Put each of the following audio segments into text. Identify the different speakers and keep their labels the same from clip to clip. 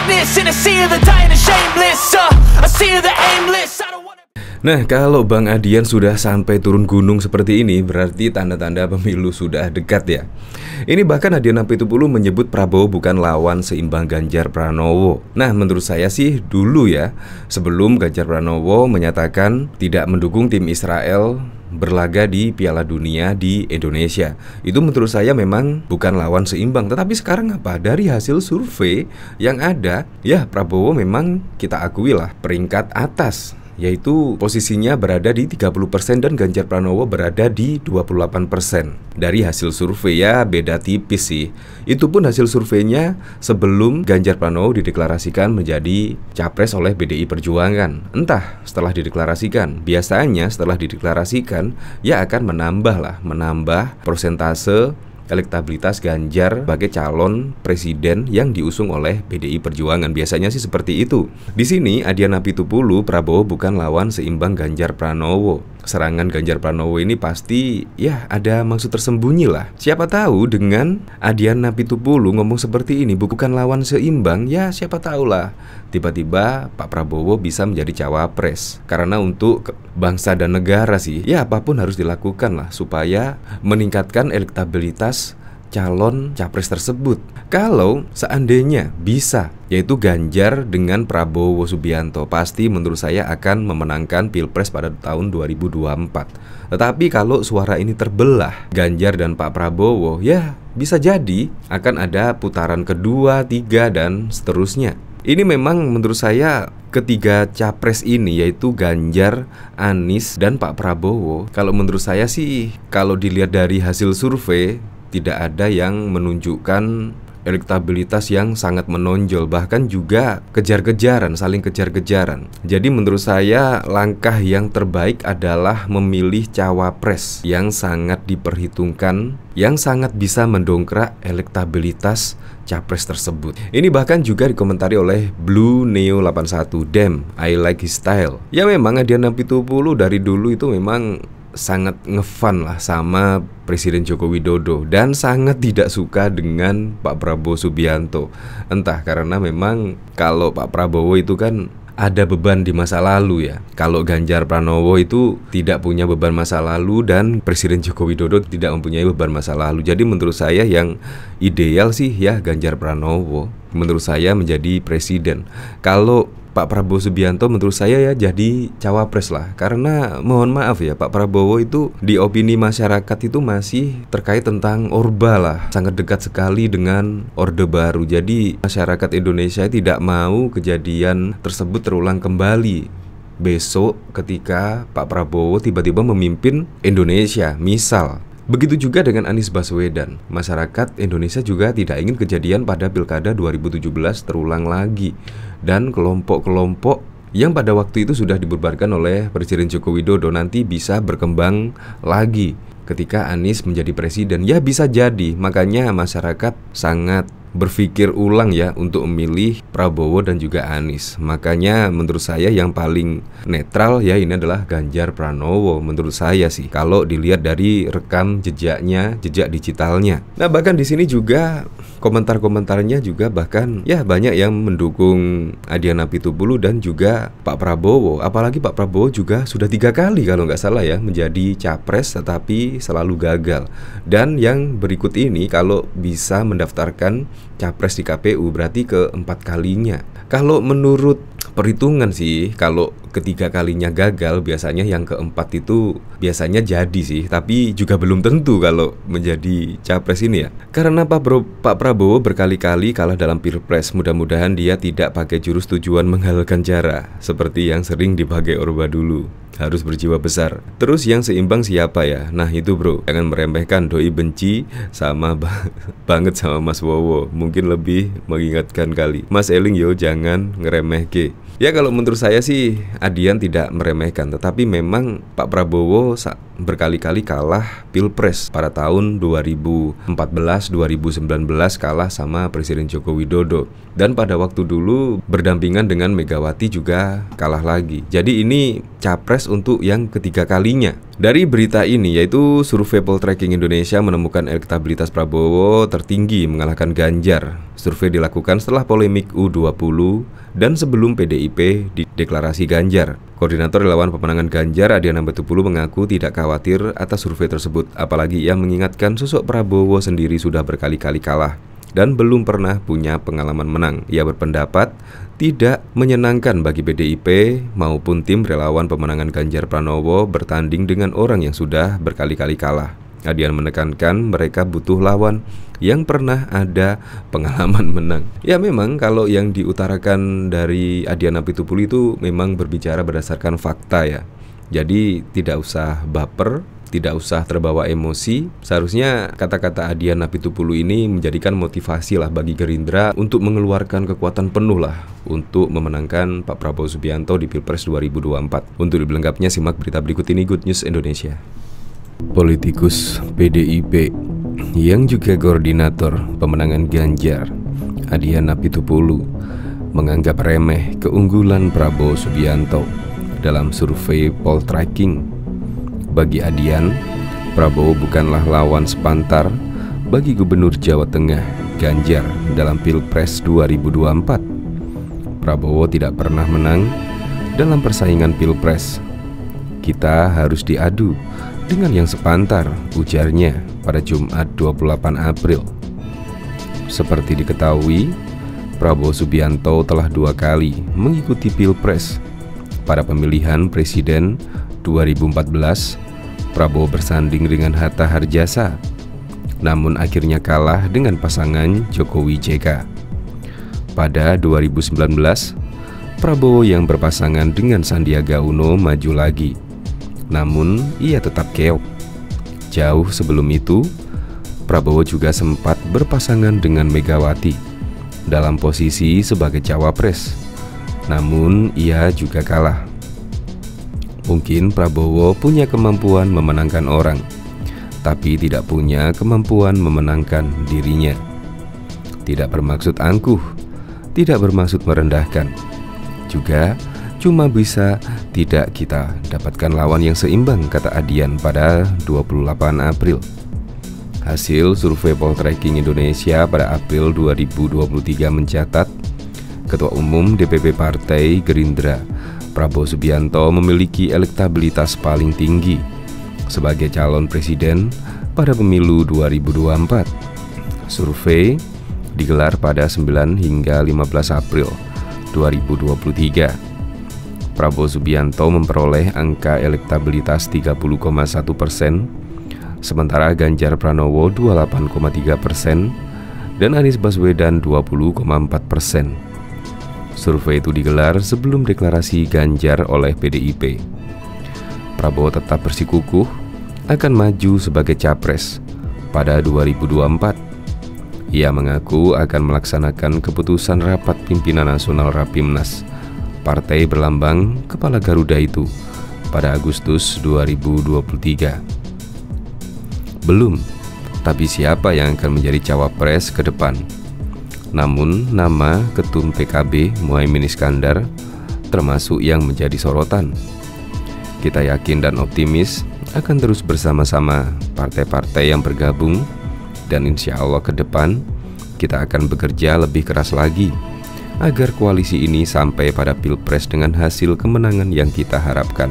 Speaker 1: madness in a sea of the dying and shameless, a sea of the aimless. I don't wanna...
Speaker 2: Nah, kalau Bang Adian sudah sampai turun gunung seperti ini, berarti tanda-tanda pemilu sudah dekat ya. Ini bahkan Adian Apitupulu menyebut Prabowo bukan lawan seimbang Ganjar Pranowo. Nah, menurut saya sih dulu ya, sebelum Ganjar Pranowo menyatakan tidak mendukung tim Israel berlaga di Piala Dunia di Indonesia, itu menurut saya memang bukan lawan seimbang. Tetapi sekarang apa? Dari hasil survei yang ada, ya Prabowo memang kita akui lah peringkat atas, yaitu posisinya berada di 30% dan Ganjar Pranowo berada di 28%. Dari hasil survei ya beda tipis sih. Itu pun hasil surveinya sebelum Ganjar Pranowo dideklarasikan menjadi capres oleh PDI Perjuangan. Entah setelah dideklarasikan, biasanya setelah dideklarasikan ya akan menambah persentase elektabilitas Ganjar sebagai calon presiden yang diusung oleh PDI Perjuangan. Biasanya sih seperti itu. Di sini Adian Apitupulu, Prabowo bukan lawan seimbang Ganjar Pranowo. Serangan Ganjar Pranowo ini pasti ya ada maksud tersembunyi lah. Siapa tahu dengan Adian Apitupulu ngomong seperti ini bukan lawan seimbang, ya siapa tahu lah tiba-tiba Pak Prabowo bisa menjadi cawapres. Karena untuk bangsa dan negara sih ya apapun harus dilakukan lah supaya meningkatkan elektabilitas calon capres tersebut. Kalau seandainya bisa, yaitu Ganjar dengan Prabowo Subianto, pasti menurut saya akan memenangkan Pilpres pada tahun 2024. Tetapi kalau suara ini terbelah Ganjar dan Pak Prabowo, ya bisa jadi akan ada putaran kedua, tiga, dan seterusnya. Ini memang menurut saya ketiga capres ini yaitu Ganjar, Anies, dan Pak Prabowo. Kalau menurut saya sih, kalau dilihat dari hasil survei, tidak ada yang menunjukkan elektabilitas yang sangat menonjol, bahkan juga kejar-kejaran, saling kejar-kejaran. Jadi menurut saya langkah yang terbaik adalah memilih cawapres yang sangat diperhitungkan, yang sangat bisa mendongkrak elektabilitas capres tersebut. Ini bahkan juga dikomentari oleh Blue Neo 81, "Damn, I like his style." Ya memang Adian Apitupulu dari dulu itu memang sangat ngefan lah sama Presiden Joko Widodo dan sangat tidak suka dengan Pak Prabowo Subianto. Entah karena memang kalau Pak Prabowo itu kan ada beban di masa lalu ya. Kalau Ganjar Pranowo itu tidak punya beban masa lalu dan Presiden Joko Widodo tidak mempunyai beban masa lalu. Jadi menurut saya yang ideal sih ya Ganjar Pranowo menurut saya menjadi presiden. Kalau Pak Prabowo Subianto menurut saya ya jadi cawapres lah. Karena mohon maaf ya, Pak Prabowo itu di opini masyarakat itu masih terkait tentang Orba lah, sangat dekat sekali dengan Orde Baru. Jadi masyarakat Indonesia tidak mau kejadian tersebut terulang kembali besok ketika Pak Prabowo tiba-tiba memimpin Indonesia, misal. Begitu juga dengan Anies Baswedan. Masyarakat Indonesia juga tidak ingin kejadian pada Pilkada 2017 terulang lagi. Dan kelompok-kelompok yang pada waktu itu sudah dibubarkan oleh Presiden Joko Widodo nanti bisa berkembang lagi ketika Anies menjadi presiden. Ya bisa jadi, makanya masyarakat sangat berpikir ulang ya untuk memilih Prabowo dan juga Anies. Makanya menurut saya yang paling netral ya ini adalah Ganjar Pranowo menurut saya sih. Kalau dilihat dari rekam jejaknya, jejak digitalnya. Nah, bahkan di sini juga komentar-komentarnya juga bahkan ya banyak yang mendukung Adian Apitupulu dan juga Pak Prabowo. Apalagi Pak Prabowo juga sudah 3 kali kalau nggak salah ya menjadi capres tetapi selalu gagal. Dan yang berikut ini kalau bisa mendaftarkan capres di KPU berarti keempat kalinya. Kalau menurut perhitungan sih, kalau ketiga kalinya gagal biasanya yang keempat itu biasanya jadi sih. Tapi juga belum tentu kalau menjadi capres ini ya. Karena Pak Prabowo berkali-kali kalah dalam Pilpres. Mudah-mudahan dia tidak pakai jurus tujuan menghalalkan cara seperti yang sering dipakai Orba dulu. Harus berjiwa besar. Terus yang seimbang siapa ya? Nah itu bro, jangan meremehkan. Doi benci sama banget sama Mas Wowo. Mungkin lebih mengingatkan kali. Mas Eling yo jangan ngeremehke. Ya kalau menurut saya sih Adian tidak meremehkan. Tetapi memang Pak Prabowo berkali-kali kalah Pilpres. Pada tahun 2014, 2019 kalah sama Presiden Joko Widodo. Dan pada waktu dulu berdampingan dengan Megawati juga kalah lagi. Jadi ini capres untuk yang ketiga kalinya. Dari berita ini, yaitu survei Poltreking Indonesia menemukan elektabilitas Prabowo tertinggi mengalahkan Ganjar. Survei dilakukan setelah polemik U20 dan sebelum PDIP dideklarasi Ganjar. Koordinator Relawan Pemenangan Ganjar, Adian Apitupulu, mengaku tidak khawatir atas survei tersebut, apalagi ia mengingatkan sosok Prabowo sendiri sudah berkali-kali kalah dan belum pernah punya pengalaman menang. Ia berpendapat tidak menyenangkan bagi PDIP maupun tim relawan pemenangan Ganjar Pranowo bertanding dengan orang yang sudah berkali-kali kalah. Adian menekankan mereka butuh lawan yang pernah ada pengalaman menang. Ya memang kalau yang diutarakan dari Adian Apitupulu itu memang berbicara berdasarkan fakta ya. Jadi tidak usah baper, tidak usah terbawa emosi. Seharusnya kata-kata Adian Apitupulu ini menjadikan motivasi lah bagi Gerindra untuk mengeluarkan kekuatan penuh lah untuk memenangkan Pak Prabowo Subianto di Pilpres 2024. Untuk lebih lengkapnya simak berita berikut ini, Good News Indonesia. Politikus PDIP yang juga koordinator pemenangan Ganjar, Adian Apitupulu, menganggap remeh keunggulan Prabowo Subianto dalam survei Poltreking. Bagi Adian, Prabowo bukanlah lawan sepantar bagi Gubernur Jawa Tengah Ganjar dalam Pilpres 2024. Prabowo tidak pernah menang dalam persaingan Pilpres. Kita harus diadu dengan yang sepantar, ujarnya pada Jumat 28 April. Seperti diketahui, Prabowo Subianto telah 2 kali mengikuti Pilpres. Pada pemilihan Presiden 2014, Prabowo bersanding dengan Hatta Harjasa, namun akhirnya kalah dengan pasangan Jokowi JK. Pada 2019, Prabowo yang berpasangan dengan Sandiaga Uno maju lagi, namun ia tetap keok. Jauh sebelum itu, Prabowo juga sempat berpasangan dengan Megawati dalam posisi sebagai cawapres, namun ia juga kalah. Mungkin Prabowo punya kemampuan memenangkan orang, tapi tidak punya kemampuan memenangkan dirinya. Tidak bermaksud angkuh, tidak bermaksud merendahkan. Juga cuma bisa tidak kita dapatkan lawan yang seimbang, kata Adian pada 28 April. Hasil survei Poltreking Indonesia pada April 2023 mencatat Ketua Umum DPP Partai Gerindra Prabowo Subianto memiliki elektabilitas paling tinggi sebagai calon presiden pada pemilu 2024. Survei digelar pada 9 hingga 15 April 2023. Prabowo Subianto memperoleh angka elektabilitas 30,1%, sementara Ganjar Pranowo 28,3% dan Anies Baswedan 20,4%. Survei itu digelar sebelum deklarasi Ganjar oleh PDIP. Prabowo tetap bersikukuh akan maju sebagai capres pada 2024. Ia mengaku akan melaksanakan keputusan rapat pimpinan nasional Rapimnas partai berlambang Kepala Garuda itu pada Agustus 2023. Belum, tapi siapa yang akan menjadi cawapres ke depan? Namun nama Ketum PKB Muhaimin Iskandar termasuk yang menjadi sorotan. Kita yakin dan optimis akan terus bersama-sama partai-partai yang bergabung, dan insya Allah ke depan kita akan bekerja lebih keras lagi agar koalisi ini sampai pada Pilpres dengan hasil kemenangan yang kita harapkan,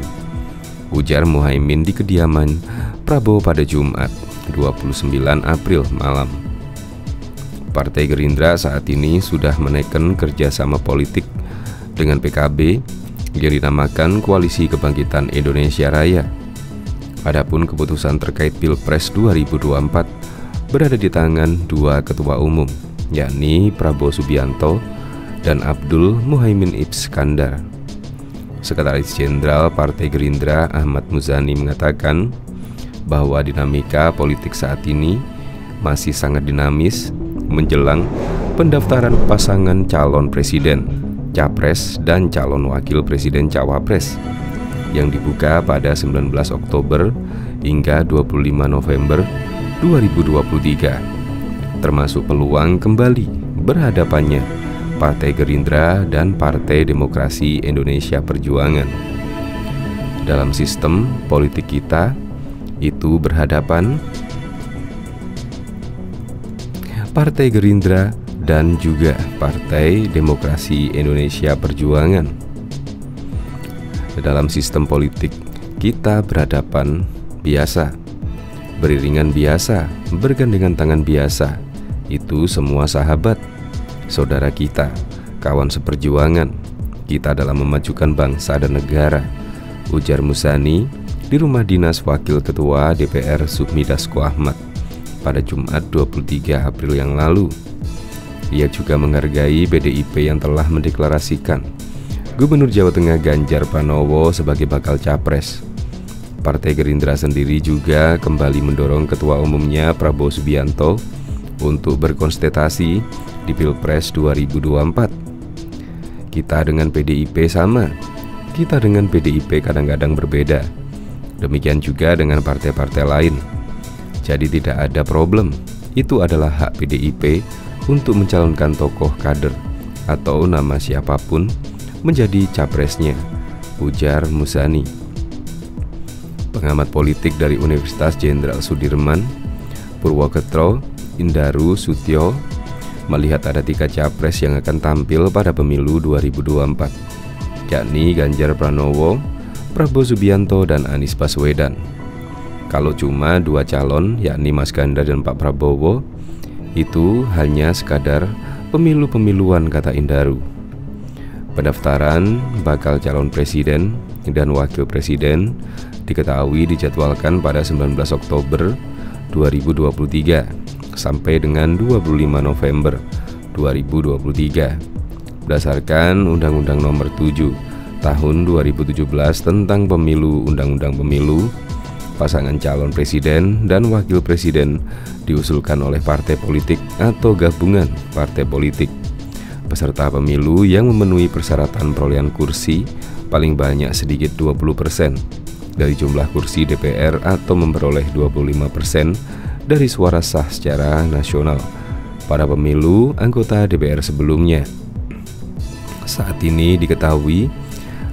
Speaker 2: ujar Muhaimin di kediaman Prabowo pada Jumat 29 April malam. Partai Gerindra saat ini sudah menekan kerjasama politik dengan PKB yang dinamakan Koalisi Kebangkitan Indonesia Raya. Adapun keputusan terkait Pilpres 2024 berada di tangan 2 ketua umum, yakni Prabowo Subianto dan Abdul Muhaimin Iskandar. Sekretaris Jenderal Partai Gerindra Ahmad Muzani mengatakan bahwa dinamika politik saat ini masih sangat dinamis menjelang pendaftaran pasangan calon presiden, capres, dan calon wakil presiden cawapres yang dibuka pada 19 Oktober hingga 25 November 2023, termasuk peluang kembali berhadapannya Partai Gerindra dan Partai Demokrasi Indonesia Perjuangan. dalam sistem politik kita itu berhadapan Partai Gerindra dan juga Partai Demokrasi Indonesia Perjuangan. Dalam sistem politik kita berhadapan biasa, beriringan biasa, bergandengan tangan biasa. Itu semua sahabat, saudara kita, kawan seperjuangan kita dalam memajukan bangsa dan negara, ujar Muzani di rumah dinas Wakil Ketua DPR Sufmi Dasko Ahmad pada Jumat 23 April yang lalu. Ia juga menghargai PDIP yang telah mendeklarasikan Gubernur Jawa Tengah Ganjar Pranowo sebagai bakal capres. Partai Gerindra sendiri juga kembali mendorong Ketua Umumnya Prabowo Subianto untuk berkonsultasi di Pilpres 2024. Kita dengan PDIP sama, kita dengan PDIP kadang-kadang berbeda. Demikian juga dengan partai-partai lain. Jadi tidak ada problem, itu adalah hak PDIP untuk mencalonkan tokoh kader atau nama siapapun menjadi capresnya, ujar Muzani. Pengamat politik dari Universitas Jenderal Sudirman, Purwokerto, Indaru Sutyo, melihat ada 3 capres yang akan tampil pada pemilu 2024, yakni Ganjar Pranowo, Prabowo Subianto, dan Anies Baswedan. Kalau cuma 2 calon, yakni Mas Ganjar dan Pak Prabowo, itu hanya sekadar pemilu-pemiluan, kata Indaru. Pendaftaran bakal calon presiden dan wakil presiden diketahui dijadwalkan pada 19 Oktober 2023 sampai dengan 25 November 2023 berdasarkan Undang-Undang Nomor 7 Tahun 2017 tentang Pemilu. Undang-Undang Pemilu, pasangan calon presiden dan wakil presiden diusulkan oleh partai politik atau gabungan partai politik peserta pemilu yang memenuhi persyaratan perolehan kursi paling banyak sedikit 20% dari jumlah kursi DPR atau memperoleh 25% dari suara sah secara nasional pada pemilu anggota DPR sebelumnya. Saat ini diketahui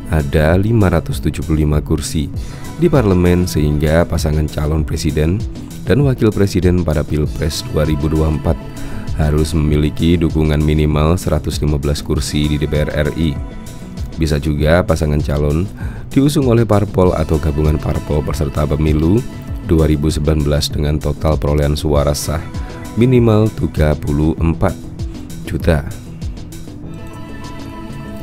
Speaker 2: ada 575 kursi di parlemen sehingga pasangan calon presiden dan wakil presiden pada Pilpres 2024 harus memiliki dukungan minimal 115 kursi di DPR RI. Bisa juga pasangan calon diusung oleh parpol atau gabungan parpol peserta pemilu 2019 dengan total perolehan suara sah minimal 34 juta.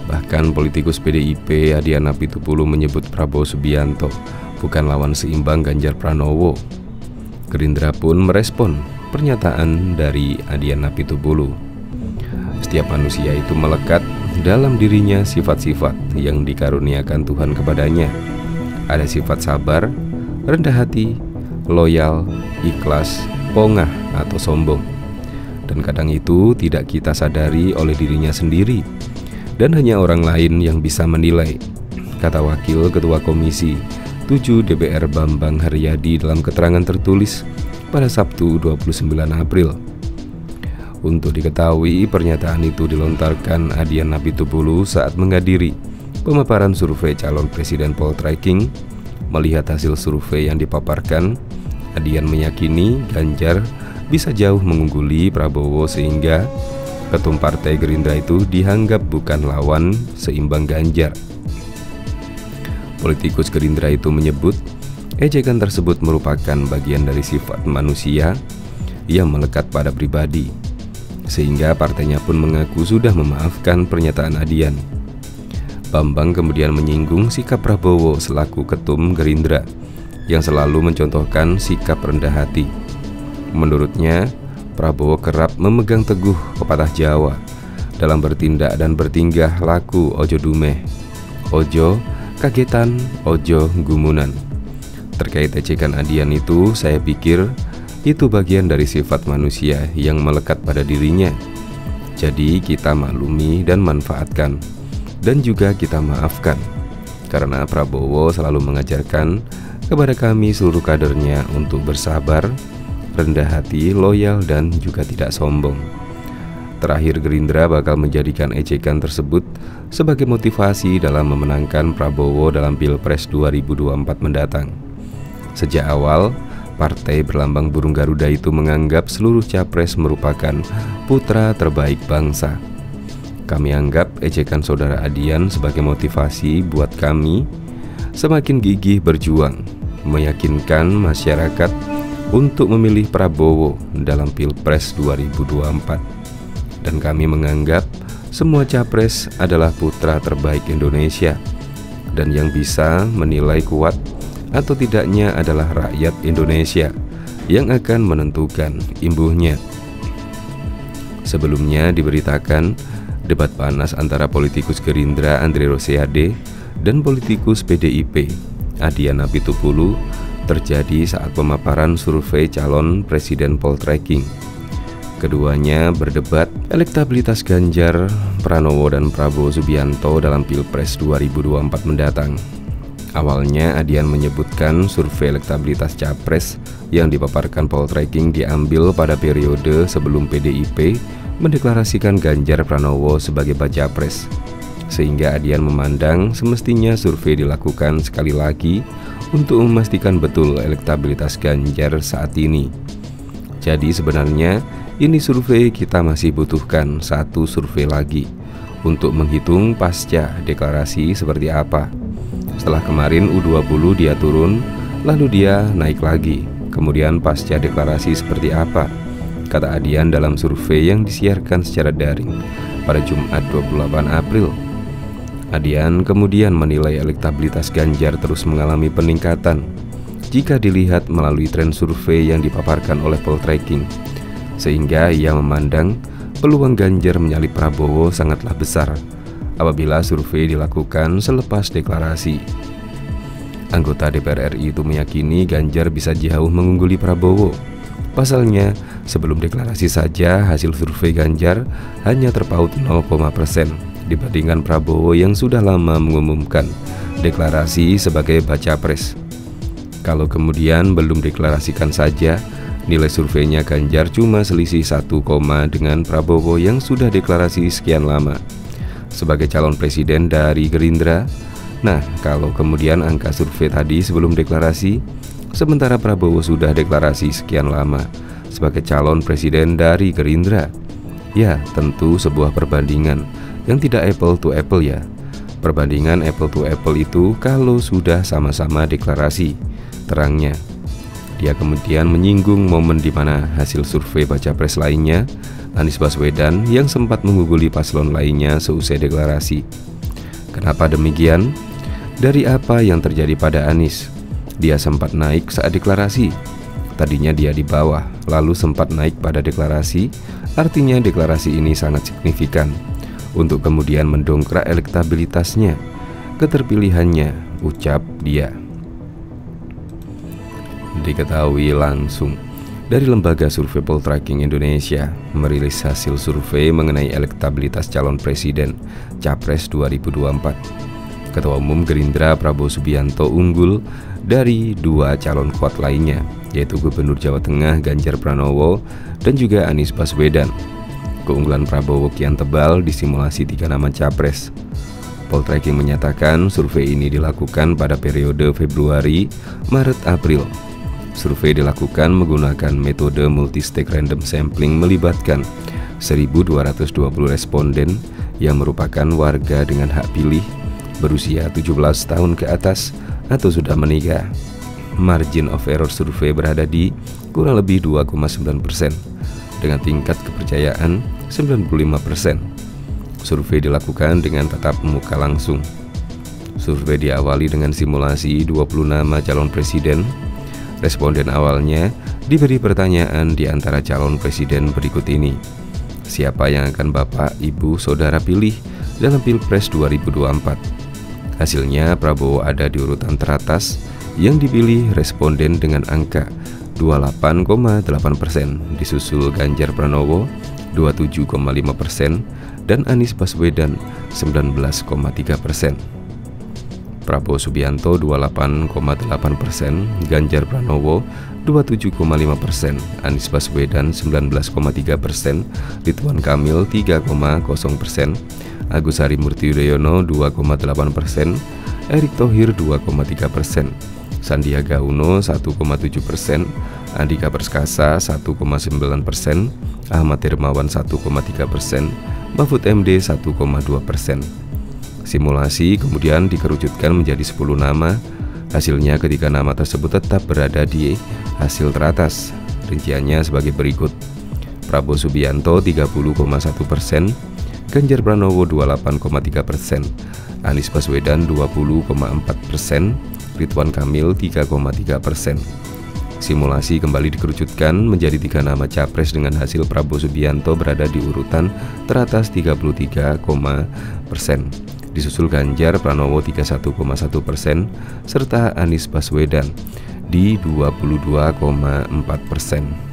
Speaker 2: Bahkan politikus PDIP Adiana Pitupulu menyebut Prabowo Subianto bukan lawan seimbang Ganjar Pranowo. Gerindra pun merespon pernyataan dari Adiana Pitupulu. Setiap manusia itu melekat dalam dirinya sifat-sifat yang dikaruniakan Tuhan kepadanya. Ada sifat sabar, rendah hati, loyal, ikhlas, pongah atau sombong. Dan kadang itu tidak kita sadari oleh dirinya sendiri dan hanya orang lain yang bisa menilai, kata Wakil Ketua Komisi 7 DPR Bambang Haryadi dalam keterangan tertulis pada Sabtu 29 April. Untuk diketahui, pernyataan itu dilontarkan Adiana Pitupulu saat menghadiri pemaparan survei calon presiden Poltreking. Melihat hasil survei yang dipaparkan, Adian meyakini Ganjar bisa jauh mengungguli Prabowo sehingga ketum Partai Gerindra itu dianggap bukan lawan seimbang Ganjar. Politikus Gerindra itu menyebut ejekan tersebut merupakan bagian dari sifat manusia yang melekat pada pribadi, sehingga partainya pun mengaku sudah memaafkan pernyataan Adian. Bambang kemudian menyinggung sikap Prabowo selaku ketum Gerindra yang selalu mencontohkan sikap rendah hati. Menurutnya, Prabowo kerap memegang teguh pepatah Jawa dalam bertindak dan bertinggah laku ojo dumeh, ojo kagetan, ojo gumunan. Terkait ejekan Adian itu, saya pikir itu bagian dari sifat manusia yang melekat pada dirinya. Jadi kita maklumi dan manfaatkan, dan juga kita maafkan, karena Prabowo selalu mengajarkan kepada kami seluruh kadernya untuk bersabar, rendah hati, loyal, dan juga tidak sombong. Terakhir, Gerindra bakal menjadikan ejekan tersebut sebagai motivasi dalam memenangkan Prabowo dalam Pilpres 2024 mendatang. Sejak awal, partai berlambang burung Garuda itu menganggap seluruh capres merupakan putra terbaik bangsa. Kami anggap ejekan saudara Adian sebagai motivasi buat kami semakin gigih berjuang, meyakinkan masyarakat untuk memilih Prabowo dalam Pilpres 2024. Dan kami menganggap semua capres adalah putra terbaik Indonesia, dan yang bisa menilai kuat atau tidaknya adalah rakyat Indonesia yang akan menentukan imbuhnya. Sebelumnya diberitakan debat panas antara politikus Gerindra Andre Rosiade dan politikus PDIP Adian Apitupulu terjadi saat pemaparan survei calon presiden poltreking. Keduanya berdebat elektabilitas Ganjar Pranowo dan Prabowo Subianto dalam Pilpres 2024 mendatang. Awalnya Adian menyebutkan survei elektabilitas capres yang dipaparkan poltreking diambil pada periode sebelum PDIP mendeklarasikan Ganjar Pranowo sebagai bacapres, sehingga Adian memandang semestinya survei dilakukan sekali lagi untuk memastikan betul elektabilitas Ganjar saat ini. Jadi sebenarnya ini survei kita masih butuhkan satu survei lagi untuk menghitung pasca deklarasi seperti apa. Setelah kemarin U20 dia turun, lalu dia naik lagi. Kemudian pasca deklarasi seperti apa? Kata Adian dalam survei yang disiarkan secara daring pada Jumat 28 April. Adian kemudian menilai elektabilitas Ganjar terus mengalami peningkatan jika dilihat melalui tren survei yang dipaparkan oleh poltreking, sehingga ia memandang peluang Ganjar menyalip Prabowo sangatlah besar apabila survei dilakukan selepas deklarasi. Anggota DPR RI itu meyakini Ganjar bisa jauh mengungguli Prabowo. Pasalnya, sebelum deklarasi saja hasil survei Ganjar hanya terpaut 0,% dibandingkan Prabowo yang sudah lama mengumumkan deklarasi sebagai bacapres. Kalau kemudian belum deklarasikan saja, nilai surveinya Ganjar cuma selisih 1, dengan Prabowo yang sudah deklarasi sekian lama sebagai calon presiden dari Gerindra. Nah, kalau kemudian angka survei tadi sebelum deklarasi, sementara Prabowo sudah deklarasi sekian lama sebagai calon presiden dari Gerindra, ya tentu sebuah perbandingan yang tidak apple to apple ya. Perbandingan apple to apple itu kalau sudah sama-sama deklarasi, terangnya. Dia kemudian menyinggung momen di mana hasil survei bacapres lainnya, Anies Baswedan, yang sempat mengungguli paslon lainnya seusai deklarasi. Kenapa demikian? Dari apa yang terjadi pada Anies? Dia sempat naik saat deklarasi. Tadinya dia di bawah, lalu sempat naik pada deklarasi. Artinya deklarasi ini sangat signifikan untuk kemudian mendongkrak elektabilitasnya, keterpilihannya, ucap dia. Diketahui langsung dari Lembaga Survei Poltreking Indonesia merilis hasil survei mengenai elektabilitas calon presiden Capres 2024. Ketua Umum Gerindra Prabowo Subianto unggul dari dua calon kuat lainnya, yaitu Gubernur Jawa Tengah Ganjar Pranowo dan juga Anies Baswedan. Keunggulan Prabowo kian tebal di simulasi 3 nama capres. Poltreking menyatakan survei ini dilakukan pada periode Februari, Maret, April. Survei dilakukan menggunakan metode multi-stage random sampling melibatkan 1.220 responden yang merupakan warga dengan hak pilih berusia 17 tahun ke atas atau sudah menikah. Margin of error survei berada di kurang lebih 2,9% dengan tingkat kepercayaan 95%. Survei dilakukan dengan tatap muka langsung. Survei diawali dengan simulasi 20 nama calon presiden. Responden awalnya diberi pertanyaan di antara calon presiden berikut ini. Siapa yang akan Bapak, Ibu, Saudara pilih dalam Pilpres 2024? Hasilnya Prabowo ada di urutan teratas yang dipilih responden dengan angka 28,8%, disusul Ganjar Pranowo 27,5% dan Anies Baswedan 19,3%. Prabowo Subianto 28,8%, Ganjar Pranowo 27,5%, Anies Baswedan 19,3%, Ridwan Kamil 3,0%, Agus Harimurti Yudhoyono 2,8%, Erick Thohir 2,3%, Sandiaga Uno 1,7%, Andika Perkasa 1,9%, Ahmad Hermawan 1,3%, Mahfud MD 1,2%. Simulasi kemudian dikerucutkan menjadi 10 nama. Hasilnya ketiga nama tersebut tetap berada di hasil teratas. Rinciannya sebagai berikut: Prabowo Subianto 30,1%, Ganjar Pranowo 28,3%, Anies Baswedan 20,4%, Ridwan Kamil 3,3%. Simulasi kembali dikerucutkan menjadi 3 nama capres dengan hasil Prabowo Subianto berada di urutan teratas 33,%. Disusul Ganjar Pranowo 31,1% serta Anies Baswedan di 22,4%.